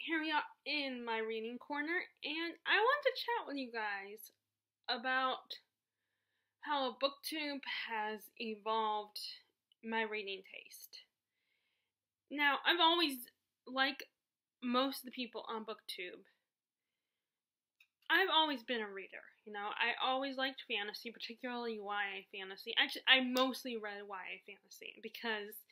here we are in my reading corner, and I want to chat with you guys about how a booktube has evolved my reading taste. Now, I've always, like most of the people on booktube, I've always been a reader. I always liked fantasy, particularly YA fantasy. Actually, I mostly read YA fantasy because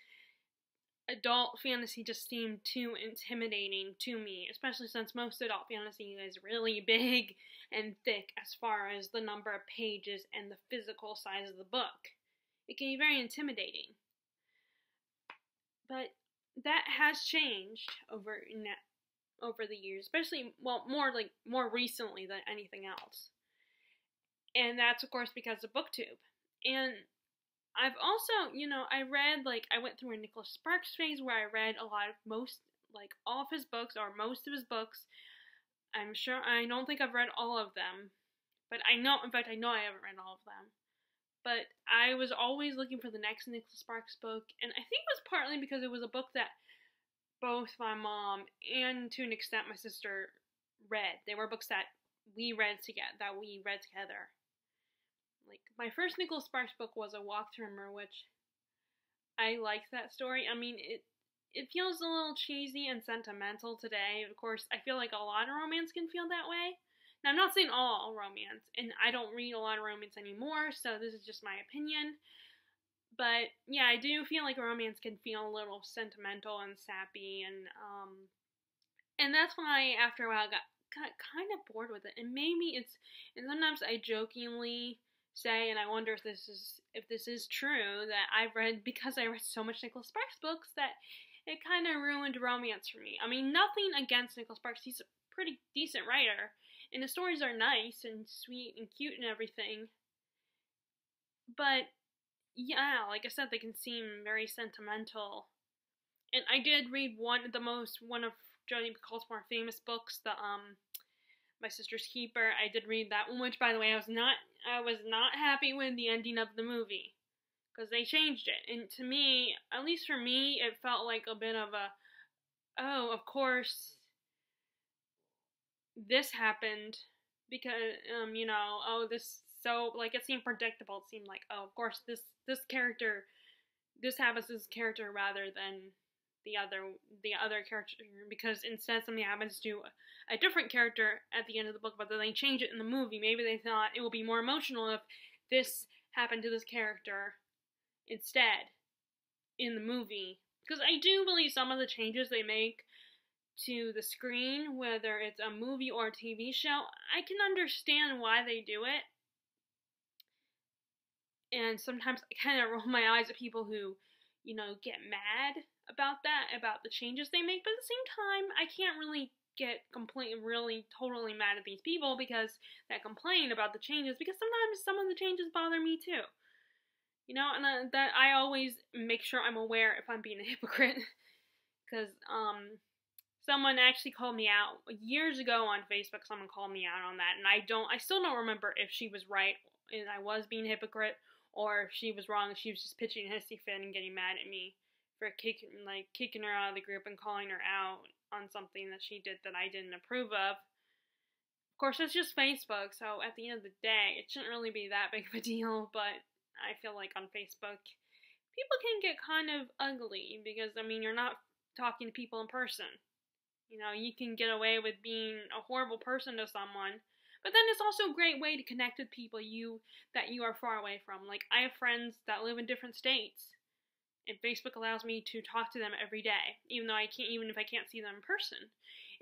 adult fantasy just seemed too intimidating to me, especially since most adult fantasy is really big and thick as far as the number of pages and the physical size of the book. It can be very intimidating. But that has changed over the years, especially more recently than anything else. And that's of course because of booktube. And I've also, I read, I went through a Nicholas Sparks phase where I read all of his books, or most of his books. I don't think I've read all of them, but I know I haven't read all of them. But I was always looking for the next Nicholas Sparks book, and I think it was partly because it was a book that both my mom and, to an extent, my sister read. They were books that we read together. My first Nicholas Sparks book was A Walk to Remember, which I liked that story. I mean, it feels a little cheesy and sentimental today. Of course, I feel like a lot of romance can feel that way. Now, I'm not saying all romance, and I don't read a lot of romance anymore, so this is just my opinion. But, yeah, I do feel like romance can feel a little sentimental and sappy, and that's why, after a while, I got kind of bored with it. And maybe and sometimes I jokingly say, and I wonder if this is true, that because I read so much Nicholas Sparks books, that it kind of ruined romance for me. I mean, nothing against Nicholas Sparks. He's a pretty decent writer, and the stories are nice and sweet and cute and everything. But, yeah, like I said, they can seem very sentimental. And I did read one of Jodi Picoult's more famous books, My Sister's Keeper. I did read that one, which, by the way, I was not happy with the ending of the movie, because they changed it. And to me, at least for me, it felt like a bit of oh, of course, this happened, because, it seemed predictable. It seemed like, oh, of course, this happens to this character rather than the other character, because instead something happens to a different character at the end of the book, but then they change it in the movie. Maybe they thought it would be more emotional if this happened to this character instead in the movie. Because I do believe some of the changes they make to the screen, whether it's a movie or a TV show, I can understand why they do it. And sometimes I kind of roll my eyes at people who, get mad about the changes they make. But at the same time, I can't really get really totally mad at these people that complain about the changes, because sometimes some of the changes bother me too. And that I always make sure I'm aware if I'm being a hypocrite. Because, someone actually called me out years ago on Facebook. Someone called me out on that, and I still don't remember if she was right and I was being a hypocrite, or if she was wrong, she was just pitching a hissy fit and getting mad at me for kicking her out of the group and calling her out on something that she did that I didn't approve of. Of course, it's just Facebook, so at the end of the day, it shouldn't really be that big of a deal, but I feel like on Facebook, people can get kind of ugly, because, you're not talking to people in person. You can get away with being a horrible person to someone, but then it's also a great way to connect with people that you are far away from. I have friends that live in different states, and Facebook allows me to talk to them every day, even if I can't see them in person.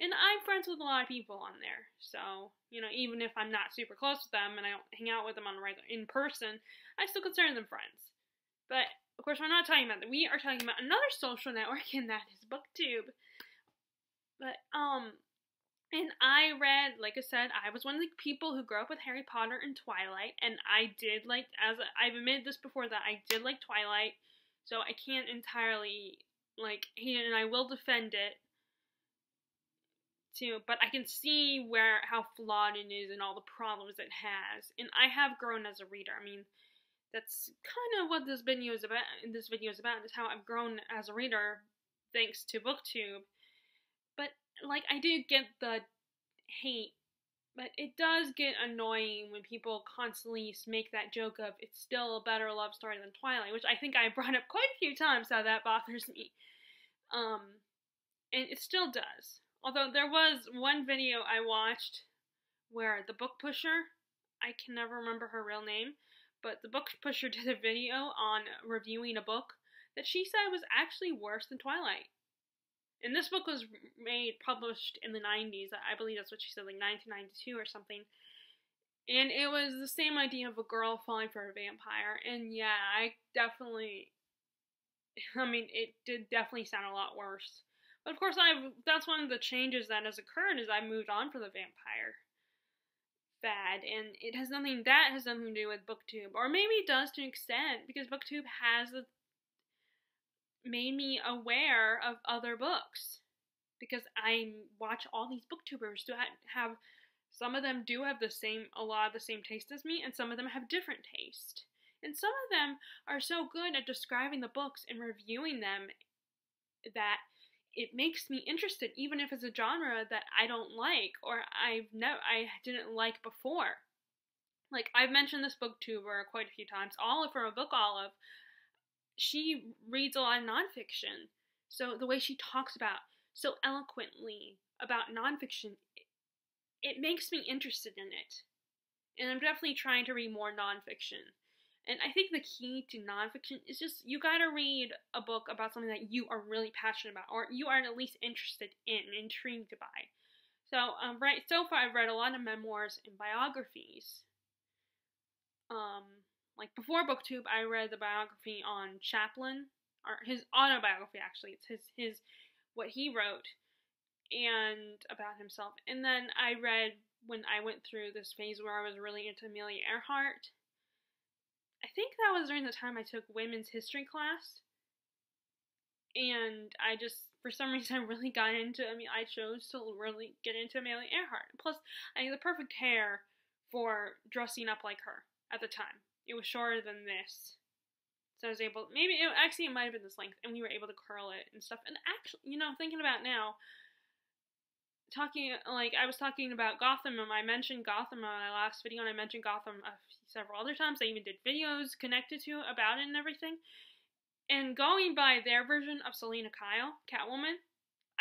And I'm friends with a lot of people on there, so, even if I'm not super close with them and I don't hang out with them in person, I still consider them friends. But, of course, we're not talking about that. We are talking about another social network, and that is BookTube. But, and I read, like I said, I was one of the people who grew up with Harry Potter and Twilight, and I did I've admitted this before, that I did like Twilight, so I can't entirely, hate it, and I will defend it, too, but I can see how flawed it is and all the problems it has, and I have grown as a reader. That's kind of what this video is about, is how I've grown as a reader, thanks to BookTube. But like, I do get the hate, but it does get annoying when people constantly make that joke of it's still a better love story than Twilight, which I think I brought up quite a few times how that bothers me. And it still does. Although there was one video I watched where the book pusher, I can never remember her real name, but the book pusher did a video on reviewing a book that she said was actually worse than Twilight. And this book was published in the 90s. I believe that's what she said, like 1992 or something. And it was the same idea of a girl falling for a vampire. And yeah, it did definitely sound a lot worse. But of course, that's one of the changes that has occurred, is I moved on from the vampire fad, and that has nothing to do with BookTube, or maybe it does to an extent, because BookTube has made me aware of other books, because I watch all these BookTubers some of them do have a lot of the same taste as me, and some of them have different taste, and some of them are so good at describing the books and reviewing them that it makes me interested, even if it's a genre that I don't like, or I didn't like before. Like, I've mentioned this booktuber quite a few times, Olive from a Book Olive. She reads a lot of nonfiction, so the way she talks about so eloquently about nonfiction, it makes me interested in it. And I'm definitely trying to read more nonfiction. And I think the key to nonfiction is just, you gotta read a book about something that you are really passionate about, or you are at least interested in, intrigued by. So far I've read a lot of memoirs and biographies. Like before BookTube, I read the biography on Chaplin, or his autobiography actually. It's his what he wrote and about himself. And then I read, when I went through this phase where I was really into Amelia Earhart, I think that was during the time I took women's history class, and I just, for some reason, really got into, I chose to really get into Amelia Earhart. Plus, I had the perfect hair for dressing up like her at the time. It was shorter than this, so I was able, it might have been this length, and we were able to curl it and stuff. And actually, thinking about now, I was talking about Gotham, and I mentioned Gotham in my last video, and I mentioned Gotham several other times. I even did videos connected to about it and everything. And going by their version of Selina Kyle, Catwoman,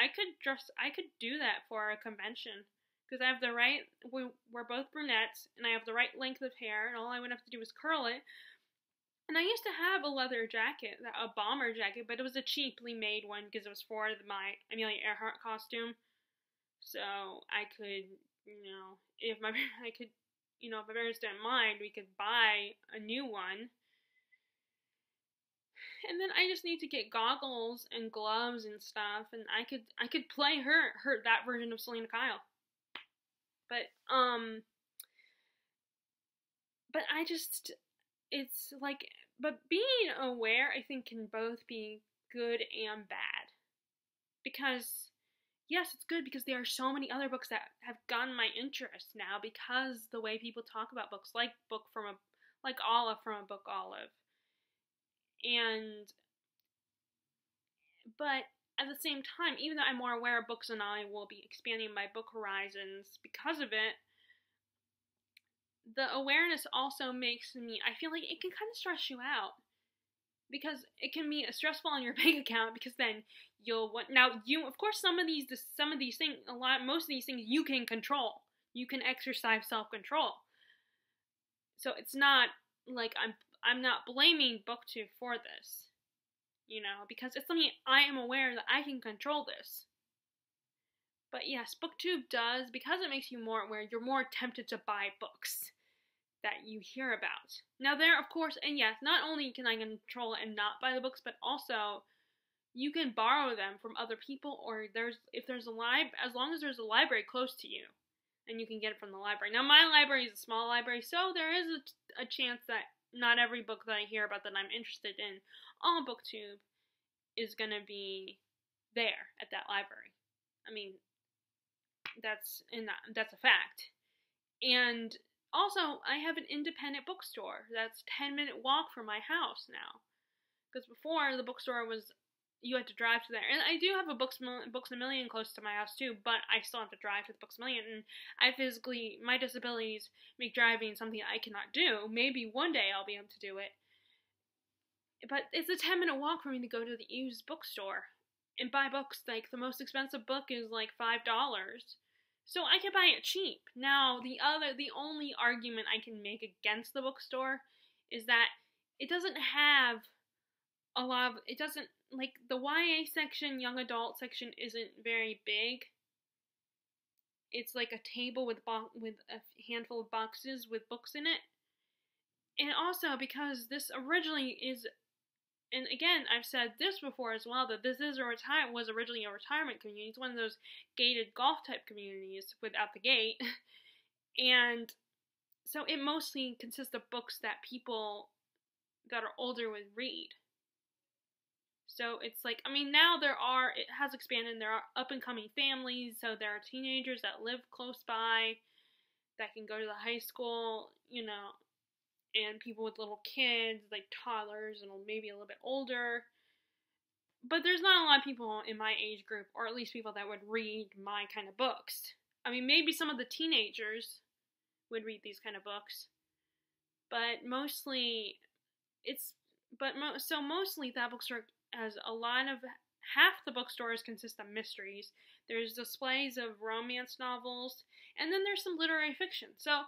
I could do that for a convention, because I have we're both brunettes, and I have the right length of hair, and all I would have to do was curl it. And I used to have a leather jacket, a bomber jacket, but it was a cheaply made one, because it was for my Amelia Earhart costume. So I could, if my parents didn't mind, we could buy a new one. And then I just need to get goggles and gloves and stuff, and I could play that version of Selina Kyle. But I just, it's like, but being aware, I think, can both be good and bad. Because, yes, it's good because there are so many other books that have gotten my interest now, because the way people talk about books, like Olive from a Book Olive. But at the same time, even though I'm more aware of books and I will be expanding my book horizons because of it, the awareness also makes me, I feel like it can kind of stress you out. Because it can be stressful on your bank account, because then of course, most of these things you can control. You can exercise self-control. So it's not like I'm not blaming BookTube for this, because it's something I am aware that I can control this. But yes, BookTube does, because it makes you more aware, you're more tempted to buy books that you hear about. Now there, of course, and yes, not only can I control and not buy the books, but also you can borrow them from other people, or as long as there's a library close to you, and you can get it from the library. Now my library is a small library, so there is a chance that not every book that I hear about that I'm interested in on BookTube is gonna be there at that library. That's a fact. And also, I have an independent bookstore that's 10-minute walk from my house now. Because before, the bookstore was you have to drive to there. And I do have a Books a Million close to my house too, but I still have to drive to the Books a Million. And my disabilities make driving something I cannot do. Maybe one day I'll be able to do it. But it's a 10-minute walk for me to go to the used bookstore and buy books. Like, the most expensive book is like $5. So I can buy it cheap. Now, the only argument I can make against the bookstore is that it doesn't have a lot of, it doesn't, like, the YA section, young adult section isn't very big. It's like a table with a handful of boxes with books in it. And also, because this originally is, and again, I've said this before as well, that this was originally a retirement community. It's one of those gated golf type communities without the gate. And so it mostly consists of books that people that are older would read. So it's like, I mean, now it has expanded. There are up and coming families. So there are teenagers that live close by that can go to the high school, and people with little kids, like toddlers and maybe a little bit older. But there's not a lot of people in my age group, or at least people that would read my kind of books. I mean, maybe some of the teenagers would read these kind of books, but mostly mostly that bookstore has half the bookstores consist of mysteries. There's displays of romance novels, and then there's some literary fiction. So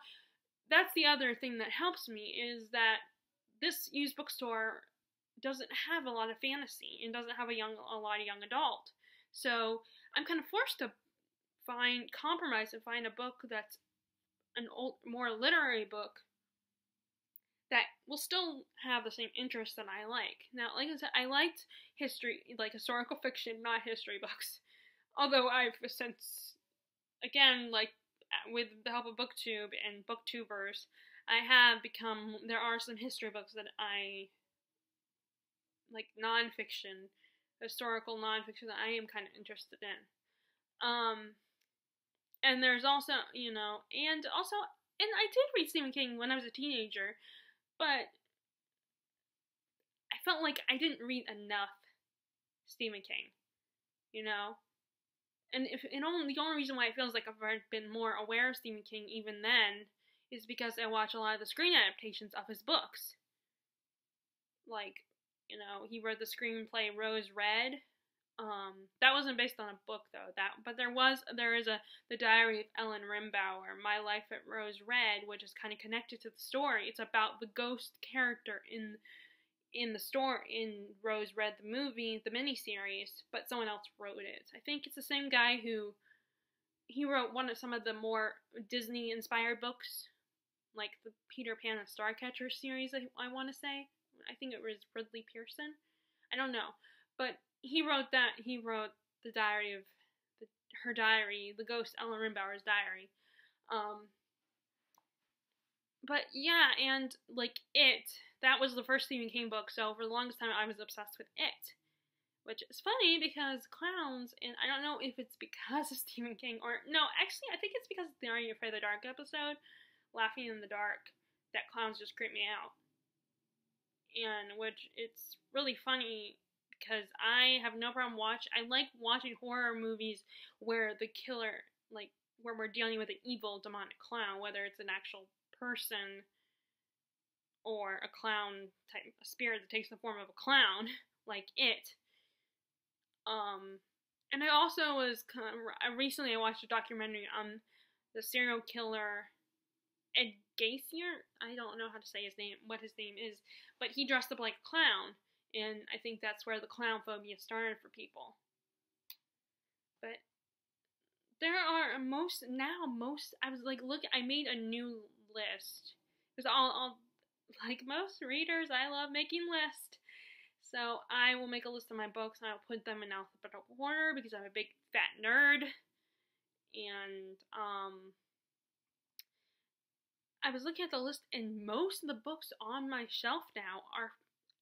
that's the other thing that helps me, is that this used bookstore doesn't have a lot of fantasy and doesn't have a lot of young adult. So I'm kind of forced to compromise and find a book that's an more literary book that will still have the same interest that I like. Now, like I said, I liked history, like historical fiction, not history books. Although I've since, again, like with the help of BookTube and Booktubers, there are some history books that I like, historical nonfiction that I am kind of interested in. And there's also, and I did read Stephen King when I was a teenager, but I felt like I didn't read enough Stephen King, And the only reason why it feels like I've been more aware of Stephen King even then is because I watch a lot of the screen adaptations of his books. Like, he wrote the screenplay Rose Red. That wasn't based on a book though. But there is the Diary of Ellen Rimbauer, My Life at Rose Red, which is kind of connected to the story. It's about the ghost character in the story in Rose Red, the movie, the miniseries, but someone else wrote it. I think it's the same guy who wrote some of the more Disney inspired books, like the Peter Pan and Starcatcher series. I want to say. I think it was Ridley Pearson. I don't know, but he wrote that. He wrote the diary of her diary, the ghost Ellen Rimbauer's diary. But yeah, and like It, that was the first Stephen King book. So for the longest time, I was obsessed with It, which is funny because clowns, and I don't know if it's because of Stephen King or no. Actually, I think it's because of the Are You Afraid of the Dark episode, Laughing in the Dark, that clowns just creep me out. And which it's really funny because I have no problem I like watching horror movies where the killer, like, where we're dealing with an evil demonic clown, whether it's an actual person or a clown type, a spirit that takes the form of a clown, like It. And I also recently I watched a documentary on the serial killer Ed Geisier. I don't know how to say what his name is, but he dressed up like a clown, and I think that's where the clown phobia started for people. But there are I was like, look, I made a new list, because I'll like most readers, I love making lists. So I will make a list of my books, and I'll put them in alphabetical order, because I'm a big fat nerd. And I was looking at the list, and most of the books on my shelf now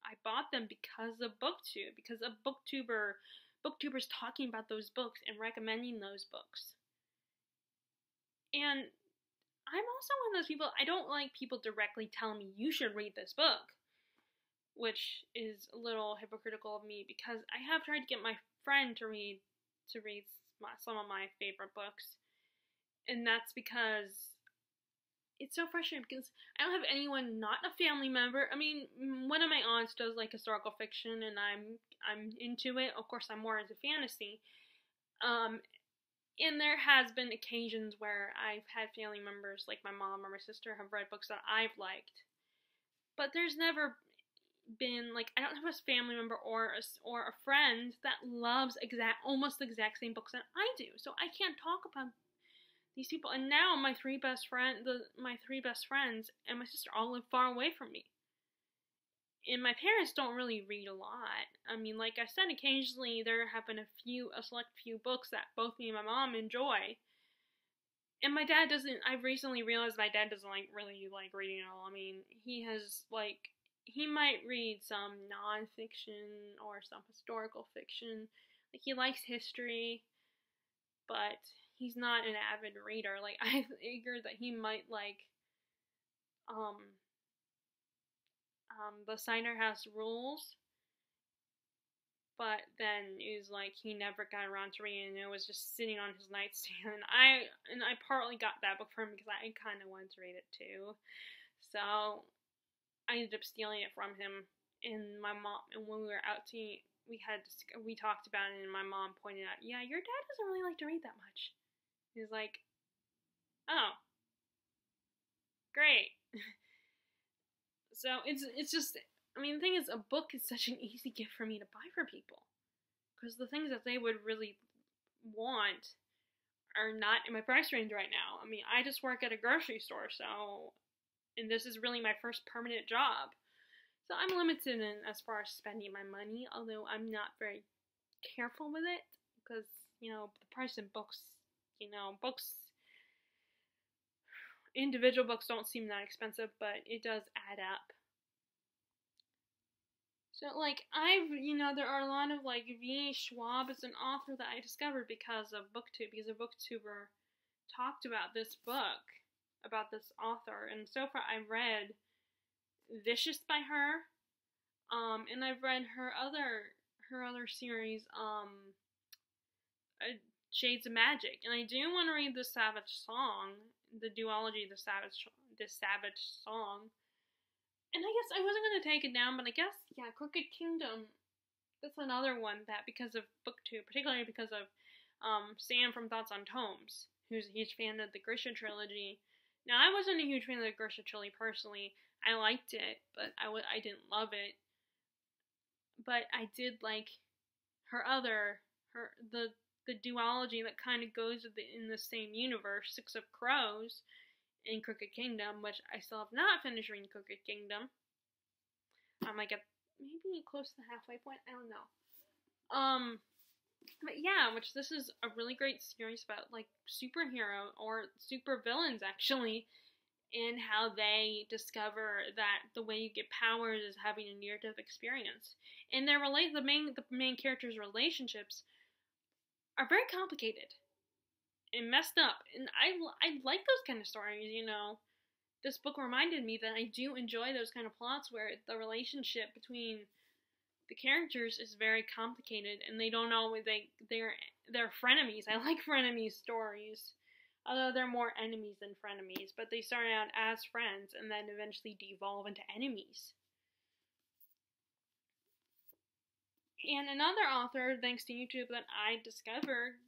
I bought them because of BookTube, because of Booktubers talking about those books and recommending those books. And I'm also one of those people, I don't like people directly telling me you should read this book. which is a little hypocritical of me because I have tried to get my friend to read some of my favorite books, and that's because it's so frustrating because I don't have anyone, not a family member. I mean, one of my aunts does like historical fiction, and I'm into it. Of course, I'm more into fantasy. And there has been occasions where I've had family members, like my mom or my sister, have read books that I've liked, but there's never been like I don't have a family member or a friend that loves almost the exact same books that I do. So I can't talk about these people. And now my three best friends and my sister all live far away from me. And my parents don't really read a lot. I mean, like I said, occasionally there have been a select few books that both me and my mom enjoy. And my dad doesn't. I've recently realized my dad doesn't really like reading at all. I mean, he might read some nonfiction or some historical fiction. Like he likes history, but he's not an avid reader. Like I figured that he might like the Cider House Rules, but then it was like he never got around to reading it. It was just sitting on his nightstand. And I partly got that book for him because I kind of wanted to read it too. So I ended up stealing it from him. And my mom, and when we were out to eat, we talked about it, and my mom pointed out, yeah, your dad doesn't really like to read that much. He's like, oh, great. So it's just, I mean, the thing is, a book is such an easy gift for me to buy for people, because the things that they would really want are not in my price range right now. I mean, I just work at a grocery store, and this is really my first permanent job, so I'm limited in as far as spending my money, although I'm not very careful with it, because, the price of books, individual books don't seem that expensive, but it does add up. So, there are a lot of, V. Schwab is an author that I discovered because of Booktube, because a Booktuber talked about this book, about this author, and so far I've read Vicious by her, and I've read her other series, Shades of Magic, and I do want to read The Savage Song, the duology, The Savage Song. And I guess I wasn't going to take it down, but I guess, yeah, Crooked Kingdom, that's another one that, because of BookTube, particularly because of Sam from Thoughts on Tomes, who's a huge fan of the Grisha trilogy. Now, I wasn't a huge fan of the Grisha trilogy personally. I liked it, but I didn't love it. But I did like the duology that kind of goes in the same universe, Six of Crows, in Crooked Kingdom, which I still have not finished reading Crooked Kingdom. I might get maybe close to the halfway point. I don't know. But yeah, this is a really great series about superhero or super villains actually, and how they discover that the way you get powers is having a near-death experience, and the main characters' relationships are very complicated and messed up, and I like those kind of stories. This book reminded me that I do enjoy those kind of plots where the relationship between the characters is very complicated, and they don't always they're frenemies. I like frenemies stories, although they're more enemies than frenemies. But they start out as friends and then eventually devolve into enemies. And another author, thanks to YouTube, that I discovered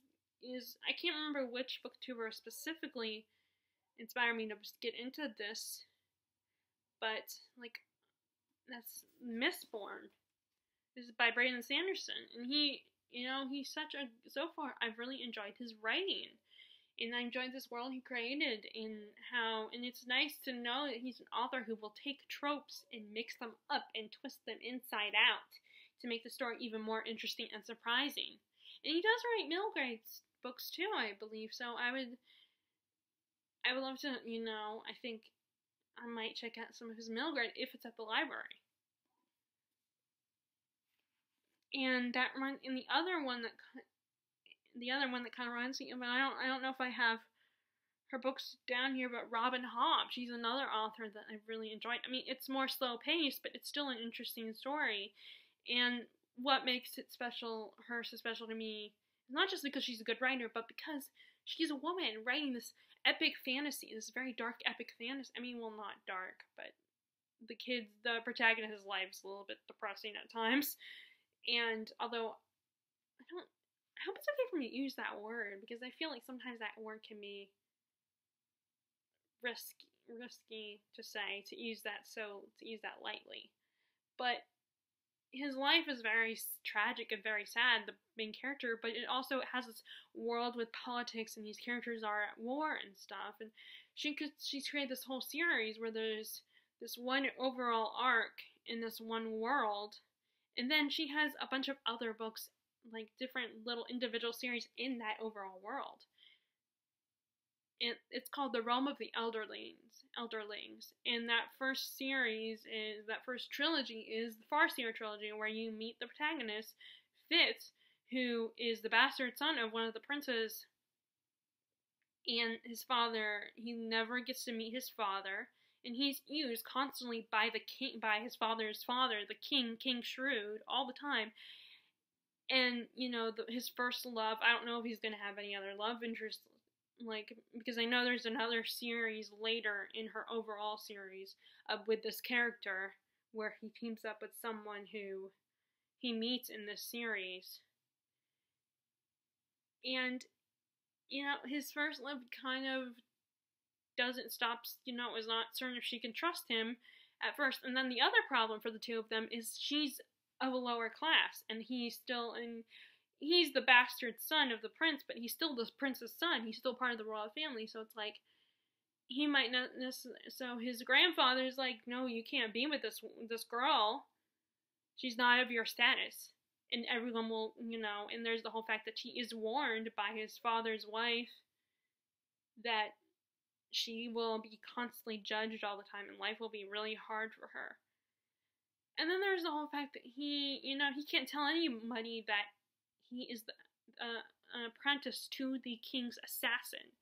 is, I can't remember which Booktuber specifically inspired me to get into this, but that's Mistborn. This is by Brandon Sanderson, and so far I've really enjoyed his writing, and I enjoyed this world he created, and it's nice to know that he's an author who will take tropes and mix them up and twist them inside out to make the story even more interesting and surprising. And he does write middle grade books too, I believe. So I would love to, I think I might check out some of his middle grade if it's at the library. And the other one that kind of reminds me, but I don't know if I have her books down here, but Robin Hobb, she's another author that I've really enjoyed. I mean, it's more slow paced, but it's still an interesting story. And what makes it special, her so special to me, not just because she's a good writer, but because she's a woman writing this epic fantasy, this very dark epic fantasy. I mean, well, not dark, but the protagonist's life is a little bit depressing at times. And although I hope it's okay for me to use that word, because I feel like sometimes that word can be risky to say, to use that lightly. But his life is very tragic and very sad, the main character, but it also has this world with politics, and these characters are at war and stuff. And she's created this whole series where there's this one overall arc in this one world, and then she has a bunch of other books, like different little individual series in that overall world. And it's called The Realm of the Elderlings. And that first trilogy is the Farseer trilogy, where you meet the protagonist, Fitz, who is the bastard son of one of the princes, and his father, he never gets to meet his father, and he's used constantly by his father's father, the King Shrewd, all the time. And, his first love, I don't know if he's going to have any other love interest, because I know there's another series later in her overall series with this character where he teams up with someone who he meets in this series. And, his first love kind of doesn't stop, is not certain if she can trust him at first. And then the other problem for the two of them is she's of a lower class, and he's the bastard son of the prince, but he's still the prince's son. He's still part of the royal family, so it's like, he might not necessarily, so his grandfather's like, no, you can't be with this girl. She's not of your status. And everyone will, and there's the whole fact that she is warned by his father's wife that she will be constantly judged all the time, and life will be really hard for her. And then there's the whole fact that he can't tell anybody that he is an apprentice to the king's assassin.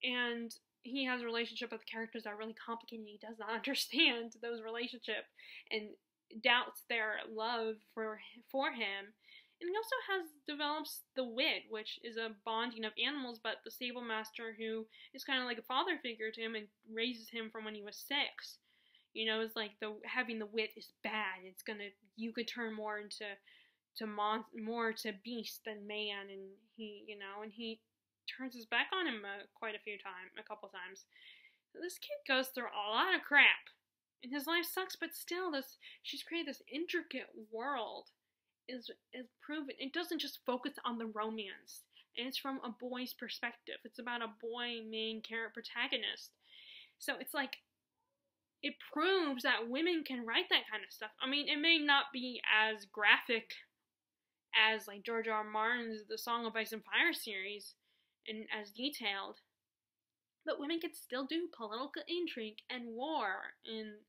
And he has a relationship with characters that are really complicated, and he does not understand those relationships and doubts their love for him. And he also develops the wit, which is a bonding of animals, but the stable master, who is kind of like a father figure to him and raises him from when he was 6. It's like having the wit is bad. You could turn more more to beast than man, and he turns his back on him a couple times. So this kid goes through a lot of crap, and his life sucks, but still, she's created this intricate world. Is proven. It doesn't just focus on the romance, and it's from a boy's perspective. It's about a boy main character protagonist. So it's like, it proves that women can write that kind of stuff. I mean, it may not be as graphic as like George R. R. Martin's The Song of Ice and Fire series, and as detailed, but women can still do political intrigue and war and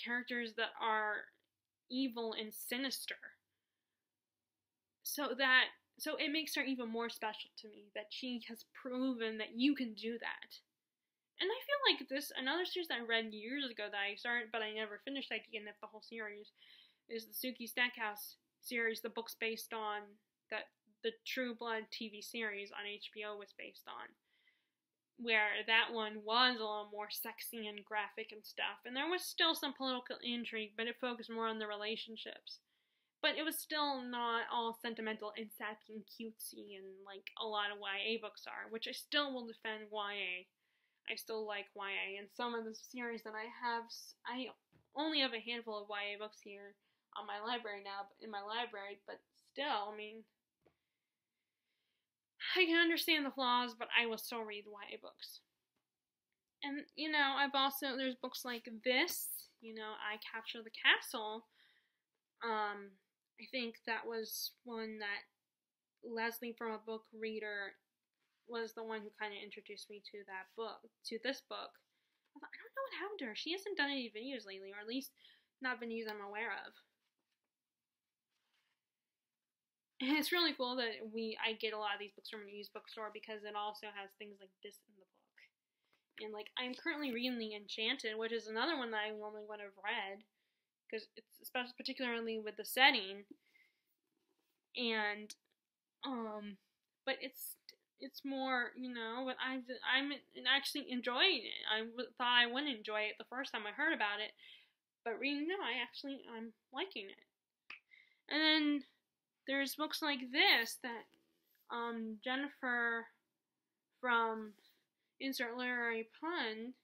characters that are evil and sinister. So it makes her even more special to me, that she has proven that you can do that. And I feel like another series that I read years ago that I started, but I never finished, I DNF'd the whole series, is the Suki Stackhouse series, the book's based on, that the True Blood TV series on HBO was based on, where that one was a little more sexy and graphic and stuff, and there was still some political intrigue, but it focused more on the relationships. But it was still not all sentimental and sappy and cutesy and like a lot of YA books are, which I still will defend YA. I still like YA, and some of the series that I have, I only have a handful of YA books here on my library now, in my library, but still, I mean, I can understand the flaws, but I will still read YA books. And, there's books like this, I Capture the Castle. I think that was one that Leslie from A Book Reader was the one who kind of introduced me to this book. I thought, I don't know what happened to her. She hasn't done any videos lately, or at least not videos I'm aware of. And it's really cool that I get a lot of these books from a used bookstore because it also has things like this in the book. And like I'm currently reading The Enchanted, which is another one that I normally would have read because it's especially particularly with the setting. And but it's more, but I'm actually enjoying it. Thought I wouldn't enjoy it the first time I heard about it, but reading now I'm liking it. And then there's books like this that Jennifer from Insert Literary Pun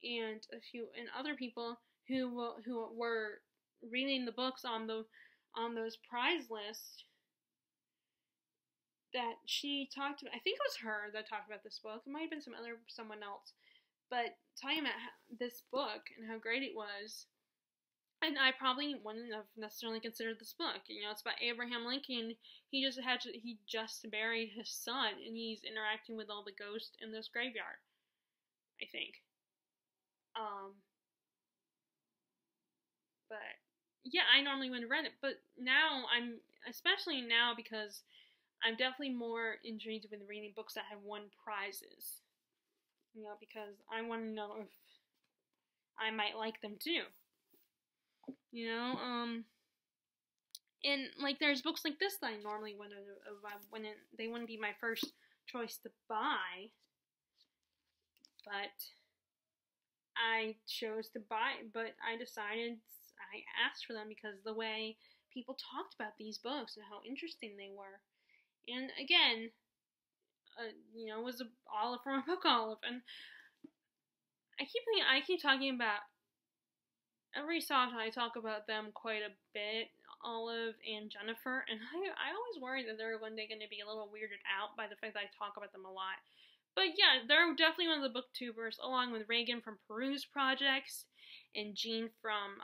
and a few and other people who were reading the books on those prize lists that she talked about. I think it was her that talked about this book. It might have been someone else, but talking about this book and how great it was. And I probably wouldn't have necessarily considered this book. It's about Abraham Lincoln. He just buried his son, and he's interacting with all the ghosts in this graveyard, I think. But yeah, I normally wouldn't have read it, but now especially now because I'm definitely more intrigued with reading books that have won prizes. Because I want to know if I might like them too. And like there's books like this that I normally they wouldn't be my first choice to buy, but I chose to buy. But I asked for them because the way people talked about these books and how interesting they were, and again, it was a Olive from a Book Olive, and I keep talking about. Every so often I talk about them quite a bit, Olive and Jennifer, and I always worry that they're one day going to be a little weirded out by the fact that I talk about them a lot. But yeah, they're definitely one of the Booktubers, along with Reagan from Peruse Projects, and Jean from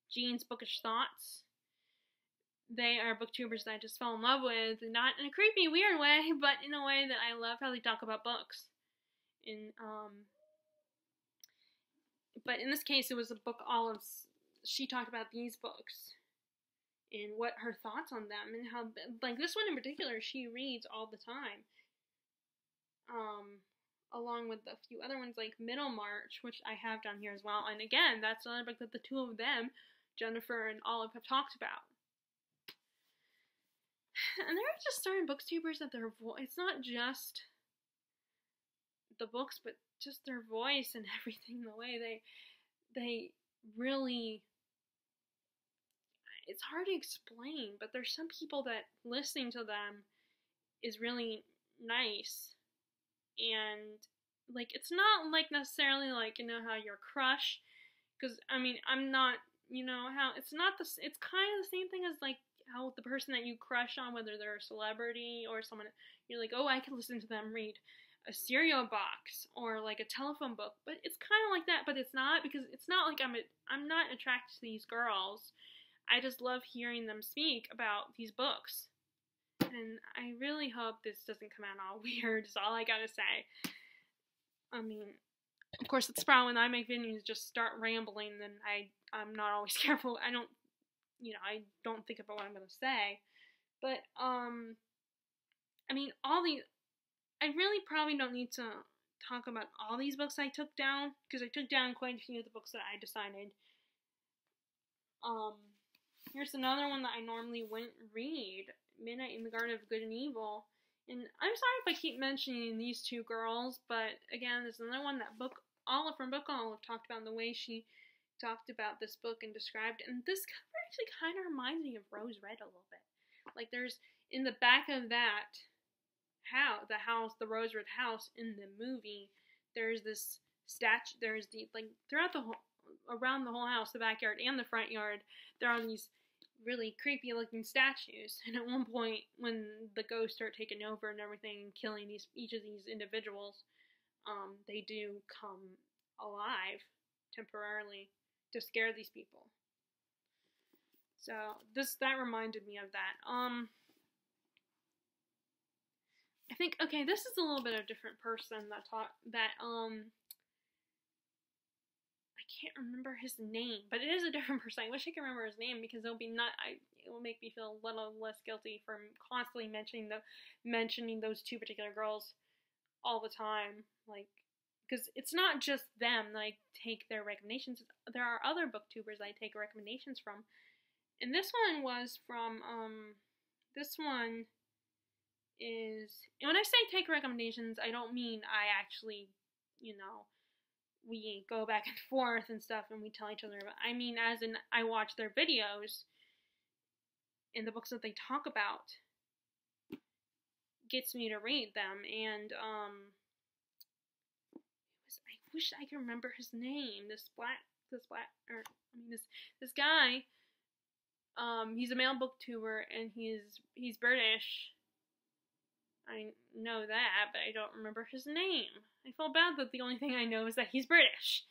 Jean's Bookish Thoughts. They are Booktubers that I just fell in love with, not in a creepy, weird way, but in a way that I love how they talk about books. But in this case, it was a book Olive's. She talked about these books and what her thoughts on them and how, like this one in particular, she reads all the time. Along with a few other ones like Middlemarch, which I have down here as well. And again, that's another book that the two of them, Jennifer and Olive, have talked about. And there are just certain Booktubers that their voice, it's not just the books, but just their voice and everything, the way they really, it's hard to explain, but there's some people that listening to them is really nice, and like it's not like necessarily like how your crush, because I'm not how it's not this, it's kind of the same thing as like how the person that you crush on, whether they're a celebrity or someone you're like, oh, I can listen to them read a cereal box or like a telephone book, but it's kind of like that, but it's not, because it's not like I'm not attracted to these girls. I just love hearing them speak about these books, and I really hope this doesn't come out all weird. Is all I gotta say. Of course, it's probably when I make videos just start rambling, then I'm not always careful. I don't think about what I'm gonna say, but all these. I really probably don't need to talk about all these books I took down, because I took down quite a few of the books that I decided. Here's another one that I normally wouldn't read, Midnight in the Garden of Good and Evil. And I'm sorry if I keep mentioning these two girls, but again, there's another one that Olive from Book Olive talked about, and the way she talked about this book and described it. And this cover actually kind of reminds me of Rose Red a little bit. Like there's, in the back of that the Rose Red house in the movie, there's this statue, there's the, like, around the whole house, the backyard and the front yard, there are these really creepy looking statues, and at one point, when the ghosts start taking over and everything, and killing each of these individuals, they do come alive, temporarily, to scare these people. So, that reminded me of that. I think, okay, this is a little bit of a different person I can't remember his name, but it is a different person. I wish I could remember his name because it will make me feel a little less guilty from constantly mentioning those two particular girls all the time. Like, because it's not just them that I take their recommendations. There are other booktubers I take recommendations from. And this one was from, this one is, and when I say take recommendations, I don't mean I actually, we go back and forth and stuff and we tell each other about, I mean as in I watch their videos and the books that they talk about gets me to read them, and I wish I could remember his name. This guy, he's a male booktuber and he's British. I know that, but I don't remember his name. I feel bad that the only thing I know is that he's British.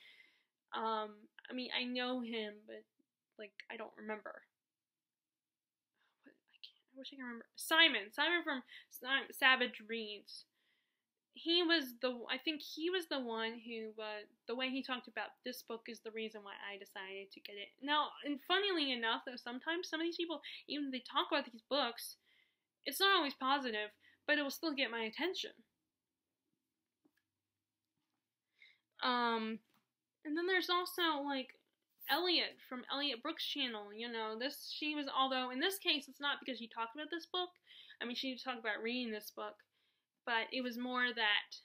I mean, I know him, but, like, I don't remember. I wish I could remember. Simon from Savage Reads. I think he was the one who, the way he talked about this book is the reason why I decided to get it. Now, and funnily enough, though, sometimes some of these people, even if they talk about these books, it's not always positive, but it will still get my attention. And then there's also, like, Elliot from Elliot Brooks' channel, although in this case, it's not because she talked about this book. I mean, she talked about reading this book, but it was more that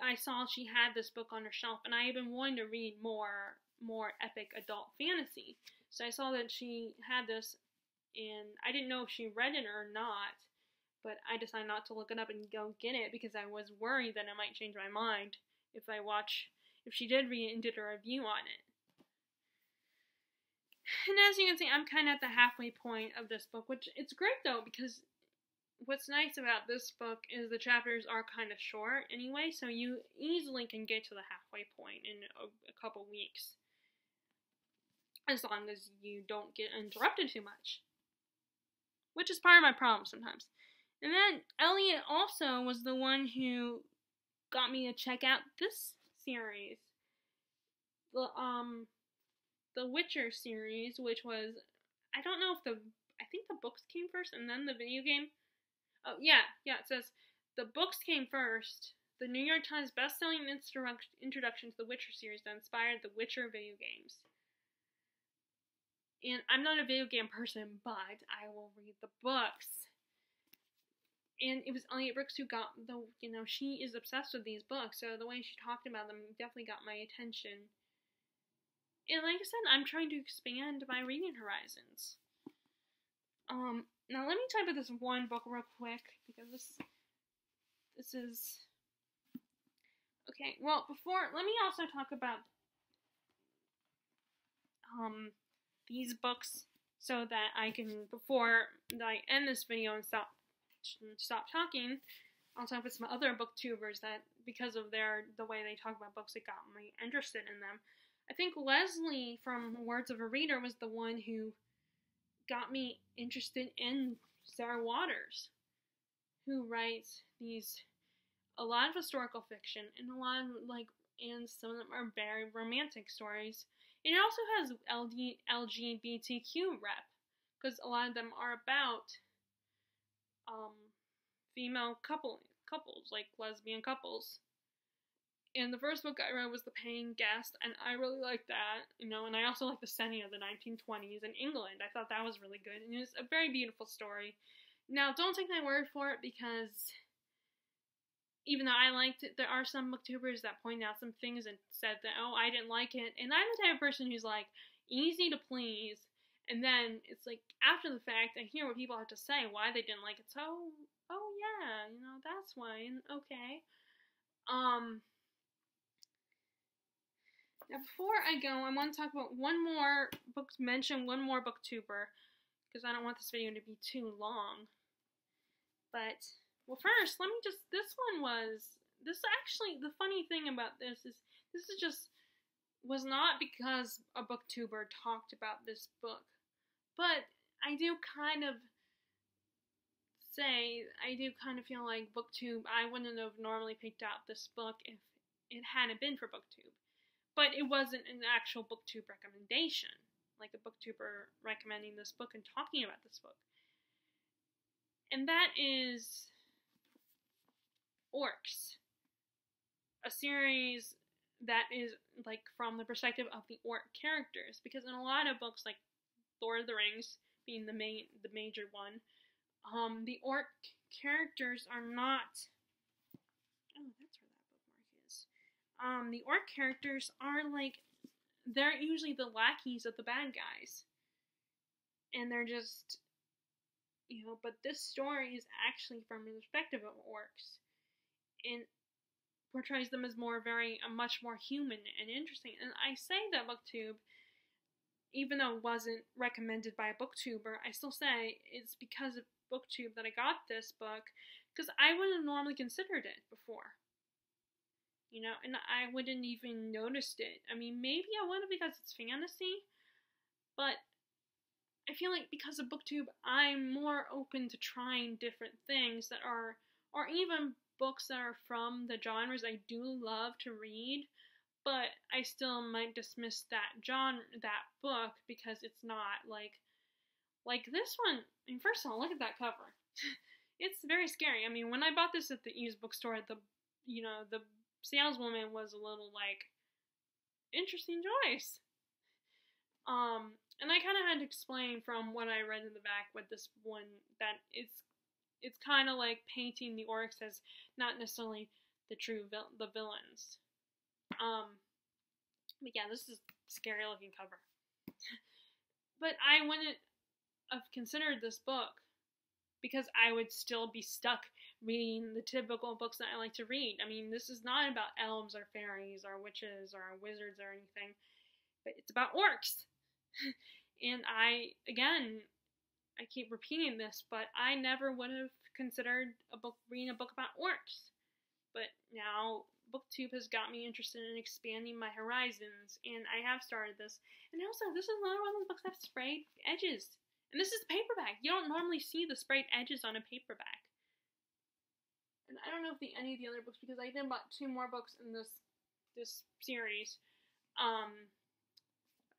I saw she had this book on her shelf, and I had been wanting to read more epic adult fantasy. So I saw that she had this, and I didn't know if she read it or not, but I decided not to look it up and go get it because I was worried that I might change my mind if she did read it and did a review on it. And as you can see, I'm kind of at the halfway point of this book, which it's great though, because what's nice about this book is the chapters are kind of short anyway, so you easily can get to the halfway point in a couple weeks, as long as you don't get interrupted too much, which is part of my problem sometimes. And then Elliot also was the one who got me to check out this series, the Witcher series, which was, I don't know if I think the books came first and then the video game. Oh, yeah, it says, the books came first, the New York Times best-selling introduction to the Witcher series that inspired the Witcher video games. And I'm not a video game person, but I will read the books. And it was Elliot Brooks who got she is obsessed with these books, so the way she talked about them definitely got my attention. And like I said, I'm trying to expand my reading horizons. Now let me type of this one book real quick, because this is, okay, well, let me also talk about, these books, so that before I end this video and stop talking, I'll talk with some other booktubers that, because of the way they talk about books, it got me interested in them. I think Leslie from Words of a Reader was the one who got me interested in Sarah Waters, who writes a lot of historical fiction, and a lot of, and some of them are very romantic stories. And it also has LGBTQ rep, because a lot of them are about female couples, like lesbian couples. And the first book I read was The Paying Guest, and I really liked that, and I also liked the setting of the 1920s in England. I thought that was really good, and it was a very beautiful story. Now, don't take my word for it, because even though I liked it, there are some booktubers that point out some things and said that, oh, I didn't like it, and I'm the type of person who's, easy to please, and then it's, after the fact, I hear what people have to say, why they didn't like it, so, oh, yeah, that's why, and okay. Now, before I go, I want to talk about one more booktuber, because I don't want this video to be too long. But, well, first, the funny thing about this was not because a booktuber talked about this book, but I do kind of feel like BookTube, I wouldn't have normally picked out this book if it hadn't been for BookTube. but it wasn't an actual booktube recommendation, like a booktuber recommending this book and talking about this book. And that is Orcs, a series that is like from the perspective of the orc characters, because in a lot of books like Lord of the Rings being the major one, the orc characters are not. Oh, that's where that bookmark is. The orc characters are like, they're usually the lackeys of the bad guys, and they're just, But this story is actually from the perspective of orcs, and portrays them as much more human and interesting. And I say that booktube, even though it wasn't recommended by a booktuber, I still say it's because of booktube that I got this book, because I wouldn't have normally considered it before. And I wouldn't even noticed it. I mean, maybe I would have because it's fantasy, but I feel like because of booktube, I'm more open to trying different things that are, or even books that are from the genres I do love to read, but I still might dismiss that book because it's not like this one. I mean, first of all, look at that cover. It's very scary. I mean, when I bought this at the used bookstore, the saleswoman was a little like, interesting choice. And I kind of had to explain from what I read in the back with this one that it's kind of like painting the orcs as not necessarily the villains. But yeah, this is a scary looking cover. But I wouldn't have considered this book because I would still be stuck reading the typical books that I like to read. I mean, this is not about elves or fairies or witches or wizards or anything, but it's about orcs. And I keep repeating this, but I never would have considered reading a book about orcs. But now BookTube has got me interested in expanding my horizons, and I have started this. And also, this is another one of those books that have sprayed edges. And this is the paperback. You don't normally see the sprayed edges on a paperback. And I don't know if any of the other books, because I did bought 2 more books in this series. I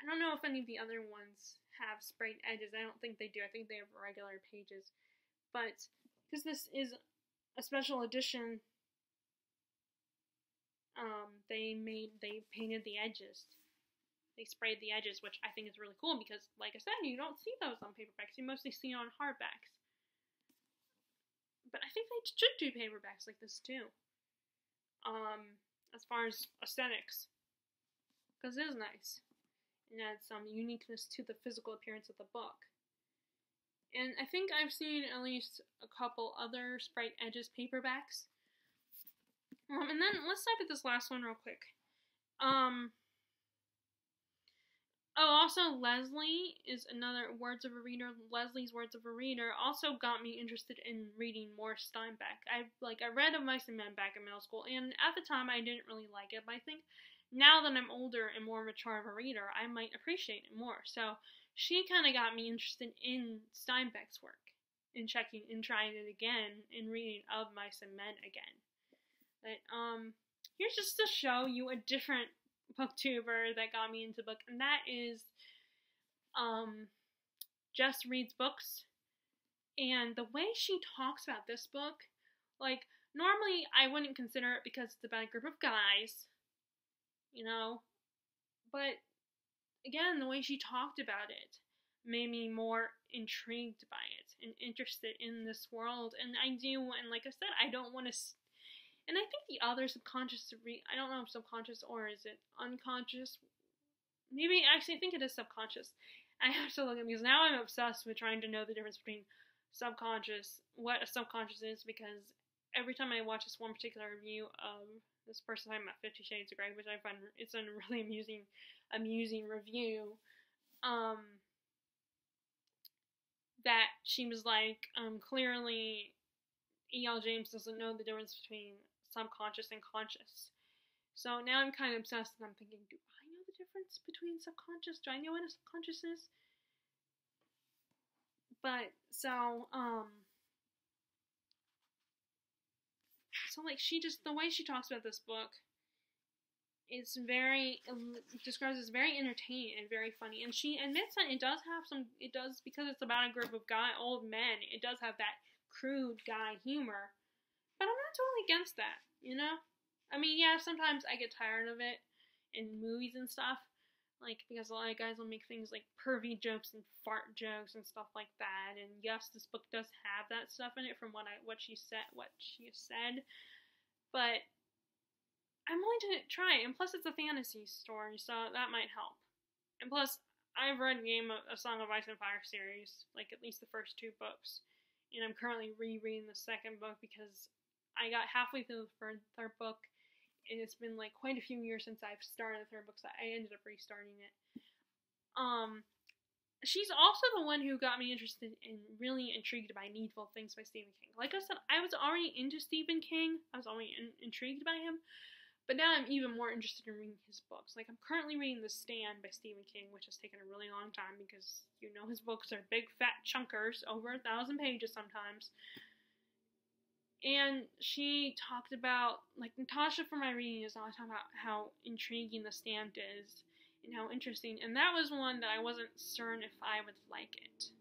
don't know if any of the other ones have sprayed edges. I don't think they do. I think they have regular pages. But because this is a special edition, they painted the edges. They sprayed the edges, which I think is really cool because, like I said, you don't see those on paperbacks. You mostly see it on hardbacks. But I think they should do paperbacks like this too. As far as aesthetics, because it is nice and adds some uniqueness to the physical appearance of the book. And I think I've seen at least a couple other sprayed edges paperbacks. And then let's dive at this last one real quick. Also, Leslie is another Words of a Reader. Leslie's Words of a Reader also got me interested in reading more Steinbeck. I read *Of Mice and Men* back in middle school, and at the time I didn't really like it, but I think now that I'm older and more mature of a reader, I might appreciate it more. So she kind of got me interested in Steinbeck's work, in trying it again, and reading *Of Mice and Men* again. But here's just to show you a different booktuber that got me into book, and that is Jess Reads Books. And the way she talks about this book, like, normally I wouldn't consider it because it's about a group of guys, but again, the way she talked about it made me more intrigued by it and interested in this world. And like I said, I don't want to. And I think the other subconscious, I don't know if subconscious or is it unconscious. Maybe, actually, I think it is subconscious. I have to look at, because now I'm obsessed with trying to know the difference between what a subconscious is, because every time I watch this one particular review of this person talking about 50 Shades of Grey, which I find it's a really amusing review, that she was like, clearly E.L. James doesn't know the difference between subconscious and conscious. So now I'm kind of obsessed, and I'm thinking, do I know the difference between subconscious? Do I know what a subconscious is? But, so like, the way she talks about this book it's very, describes as very entertaining and very funny. And she admits that it does, because it's about a group of old men, it does have that crude guy humor. But I'm not totally against that, you know? I mean, yeah, sometimes I get tired of it in movies and stuff. Like, because a lot of guys will make things like pervy jokes and fart jokes and stuff like that. And yes, this book does have that stuff in it from what she said. But I'm willing to try it. And plus, it's a fantasy story, so that might help. And plus, I've read A Song of Ice and Fire series, like at least the first 2 books. And I'm currently rereading the second book because I got halfway through the third book. And it's been like quite a few years since I've started the third book, so I ended up restarting it. She's also the one who got me interested and really intrigued by Needful Things by Stephen King. Like I said, I was already into Stephen King. I was already intrigued by him. But now I'm even more interested in reading his books. Like, I'm currently reading The Stand by Stephen King, which has taken a really long time because, you know, his books are big, fat chunkers, over 1,000 pages sometimes. And she talked about, like, Natasha for my reading is always talking about how intriguing The Stand is and how interesting. And that was one that I wasn't certain if I would like it.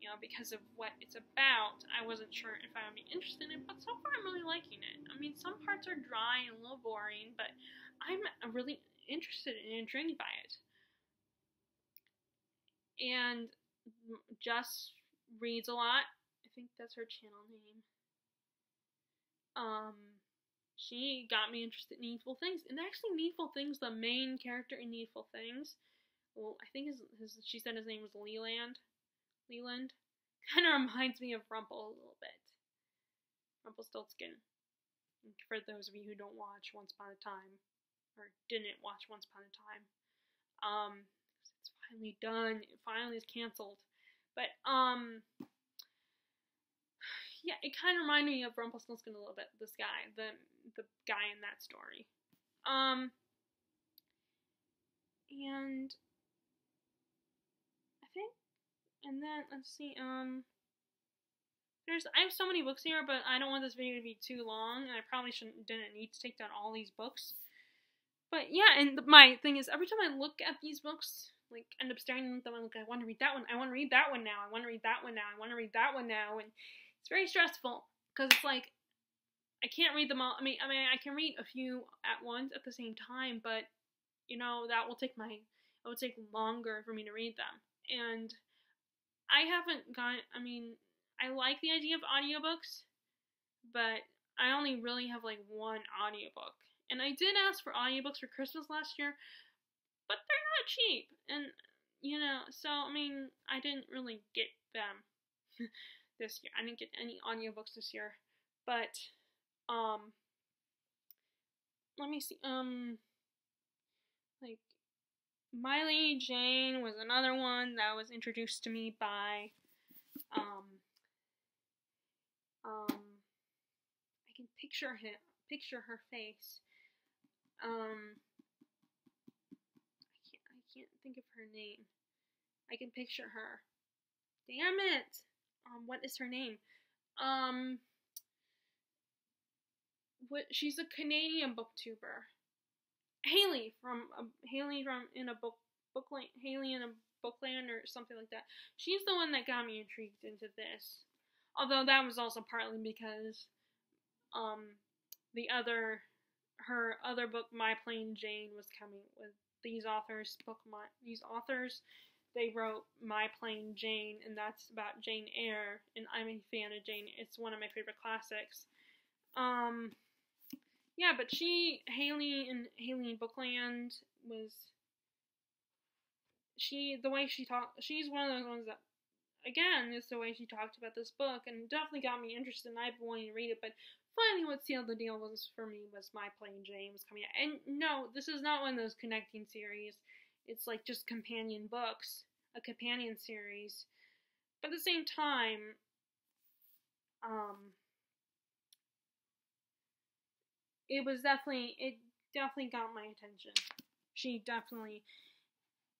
You know, because of what it's about, I wasn't sure if I would be interested in it, but so far I'm really liking it. I mean, some parts are dry and a little boring, but I'm really interested and intrigued by it. And Just reads a lot. I think that's her channel name. She got me interested in Needful Things. And actually, Needful Things, the main character in Needful Things, well, I think she said his name was Leland. Kind of reminds me of Rumple a little bit. Rumpelstiltskin. For those of you who don't watch Once Upon a Time, or didn't watch Once Upon a Time, it's finally done. It finally is canceled. But yeah, it kind of reminded me of Rumpelstiltskin a little bit. This guy, the guy in that story. And I think, and then let's see. I have so many books here, but I don't want this video to be too long, and I probably didn't need to take down all these books. But yeah, and my thing is, every time I look at these books, like, end up staring at them, I'm like, I want to read that one. I want to read that one now. I want to read that one now. I want to read that one now. And it's very stressful because it's like I can't read them all. I mean, I can read a few at once at the same time, but you know it would take longer for me to read them. And I haven't got. I mean, I like the idea of audiobooks, but I only really have like one audiobook. And I did ask for audiobooks for Christmas last year, but they're not cheap. And you know, so I mean, I didn't really get them this year. I didn't get any audiobooks this year. But let me see. Like My Lady Jane was another one that was introduced to me by I can picture her face. I can't think of her name. I can picture her. Damn it! What is her name? She's a Canadian booktuber. Haley from Haley in a Bookland or something like that. She's the one that got me intrigued into this. Although that was also partly because her other book, My Plain Jane, was coming with these authors. They wrote My Plain Jane, and that's about Jane Eyre, and I'm a fan of Jane. It's one of my favorite classics. Yeah, but Haley in Bookland the way she talked, she's one of those ones that, again, is the way she talked about this book, and definitely got me interested, and I've been wanting to read it, but finally what sealed the deal was My Plain Jane was coming out. And no, this is not one of those connecting series. It's like just companion books, a companion series. But at the same time, it definitely got my attention.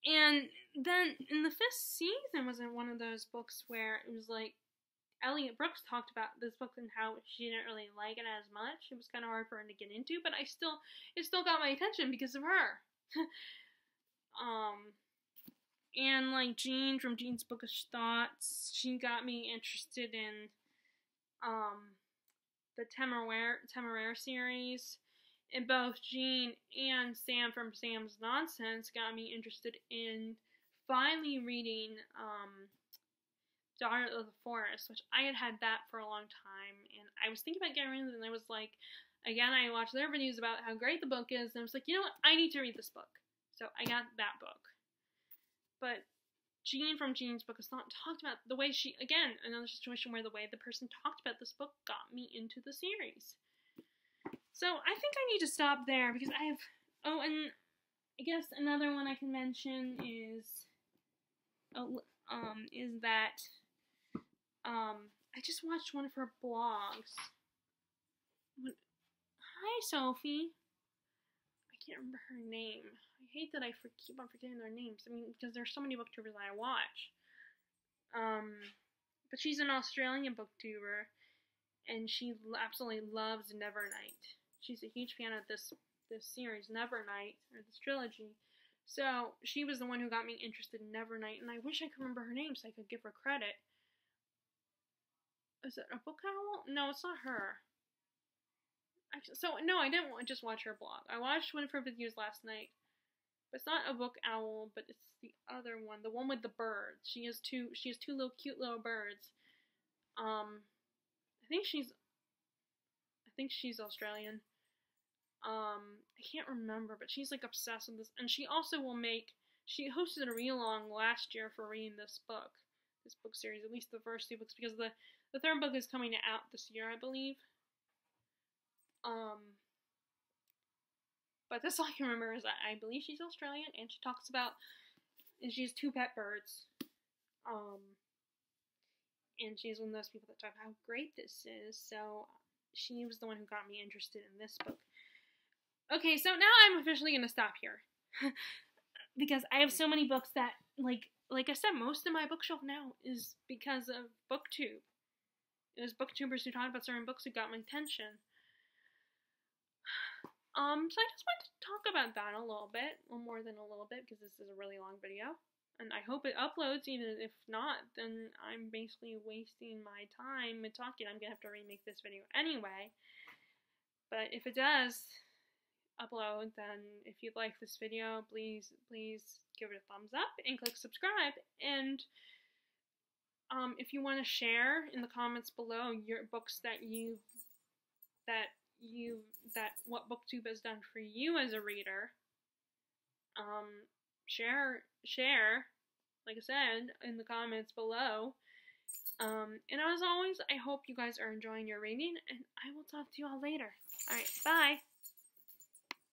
And then in the 5th season was one of those books where it was like, Elliot Brooks talked about this book and how she didn't really like it as much. It was kind of hard for her to get into, but it still got my attention because of her. And like Jean from Jean's Book of Thoughts, she got me interested in the Temeraire series. And both Jean and Sam from Sam's Nonsense got me interested in finally reading Daughter of the Forest, which I had that for a long time, and I was thinking about getting rid of it, and I was like, again, I watched their videos about how great the book is, and I was like, you know what, I need to read this book. So I got that book. But Jean from Jean's Book of Thought talked about the way she, again, another situation where the way the person talked about this book got me into the series. So I think I need to stop there because I have, oh, and I guess another one I can mention is that I just watched one of her blogs. Hi, Sophie. I can't remember her name. I hate that I keep on forgetting their names. I mean, because there's so many booktubers that I watch. But she's an Australian booktuber, and she absolutely loves Nevernight. She's a huge fan of this series, Nevernight, or this trilogy. So she was the one who got me interested in Nevernight, and I wish I could remember her name so I could give her credit. Is it a book owl? No, it's not her. Actually, so no, I didn't just watch her blog. I watched one of her videos last night. But it's not a book owl, but it's the other one, the one with the birds. She has two little cute little birds. I think she's Australian. I can't remember, but she's like obsessed with this, and she also she hosted a read-along last year for reading this book series, at least the first two books, because the third book is coming out this year, I believe. But that's all I can remember is that I believe she's Australian, and she talks about, and she has 2 pet birds. And she's one of those people that talk about how great this is, so she was the one who got me interested in this book. Okay, so now I'm officially going to stop here. Because I have so many books that, like I said, most of my bookshelf now is because of Booktube. It was Booktubers who talked about certain books who got my attention. So I just wanted to talk about that a little bit, or more than a little bit, because this is a really long video. And I hope it uploads, even if not, then I'm basically wasting my time with talking. I'm going to have to remake this video anyway. But if it does upload, then if you like this video, please give it a thumbs up and click subscribe. And if you want to share in the comments below your books that what Booktube has done for you as a reader, share, like I said, in the comments below. And as always, I hope you guys are enjoying your reading, and I will talk to you all later. Alright, bye!